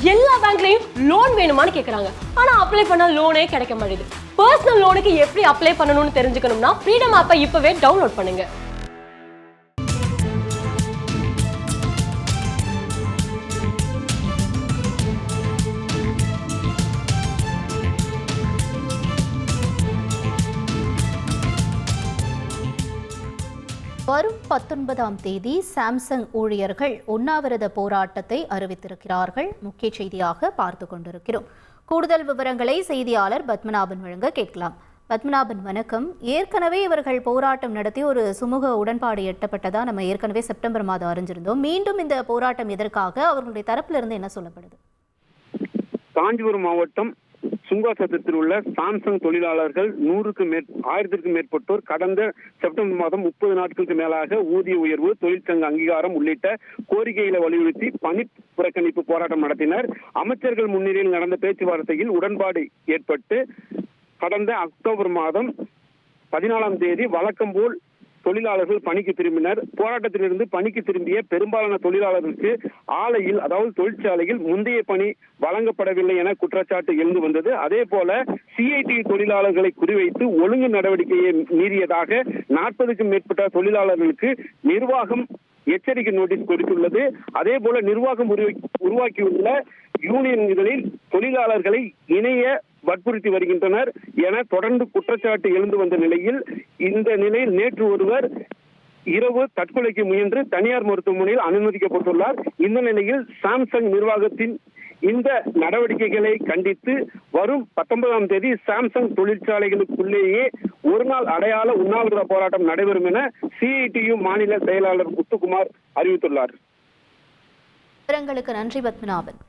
எல்லா பேங்க்லயும் லோன் வேணுமான்னு கேக்குறாங்க. ஆனா அப்ளை பண்ணா லோனே கிடைக்க மாட்டேங்குது. பர்சனல் லோனுக்கு எப்படி அப்ளை பண்ணணும்னு தெரிஞ்சுக்கணும்னா ஃப்ரீடம் ஆப்பை இப்பவே டவுன்லோட் பண்ணுங்க. வரும் 19ஆம் தேதி சாம்சங் ஊழியர்கள் உண்ணாவிரத போராட்டத்தை அறிவித்திருக்கிறார்கள். முக்கிய செய்தியாக பார்த்து கொண்டிருக்கிறோம். கூடுதல் விவரங்களை செய்தியாளர் பத்மநாபன் வழங்க கேட்கலாம். பத்மநாபன் வணக்கம். ஏற்கனவே இவர்கள் போராட்டம் நடத்தி ஒரு சுமூக உடன்பாடு எட்டப்பட்டதா நம்ம ஏற்கனவே செப்டம்பர் மாதம் அறிஞ்சிருந்தோம். மீண்டும் இந்த போராட்டம் எதற்காக, அவர்களுடைய தரப்பிலிருந்து என்ன சொல்லப்படுது? காஞ்சிபுரம் மாவட்டம் சுங்காசத்தில் உள்ள சாம்சங் தொழிலாளர்கள் 1000க்கும் மேற்பட்டோர் கடந்த செப்டம்பர் மாதம் 30 நாட்களுக்கு மேலாக ஊதிய உயர்வு, தொழிற்சங்க அங்கீகாரம் உள்ளிட்ட கோரிக்கைகளை வலியுறுத்தி பணி புறக்கணிப்பு போராட்டம் நடத்தினர். அமைச்சர்கள் முன்னிலையில் நடந்த பேச்சுவார்த்தையில் உடன்பாடு ஏற்பட்டு கடந்த அக்டோபர் மாதம் 14ஆம் தேதி வழக்கம் போல் தொழிலாளர்கள் பணிக்கு திரும்பினர். போராட்டத்திலிருந்து பணிக்கு திரும்பிய பெரும்பாலான தொழிலாளர்களுக்கு ஆலையில், அதாவது தொழிற்சாலையில் முந்தைய பணி வழங்கப்படவில்லை என குற்றச்சாட்டு எழுந்து வந்தது. அதே போல சிஐடி தொழிலாளர்களை குறிவைத்து ஒழுங்கு நடவடிக்கையை மீறியதாக 40க்கும் மேற்பட்ட தொழிலாளர்களுக்கு நிர்வாகம் எச்சரிக்கை நோட்டீஸ் கொடுத்துள்ளது. அதே போல நிர்வாகம் உருவாக்கியுள்ள யூனியன்களில் தொழிலாளர்களை இணைய வற்புறுத்தி வருகின்றனர் என தொடர்ந்து குற்றச்சாட்டு எழுந்து வந்த நிலையில் நேற்று ஒருவர் இரவு தற்கொலைக்கு முயன்று தனியார் மருத்துவமனையில் அனுமதிக்கப்பட்டுள்ளார். இந்த நிலையில் சாம்சங் நிர்வாகத்தின் இந்த நடவடிக்கைகளை கண்டித்து வரும் 19ஆம் தேதி சாம்சங் தொழிற்சாலைகளுக்குள்ளேயே ஒருநாள் அடையாள உண்ணாவிரத போராட்டம் நடைபெறும் என சிஐடியு மாநில செயலாளர் முத்துக்குமார் அறிவித்துள்ளார். விவரங்களுக்கு நன்றி பத்மநாபன்.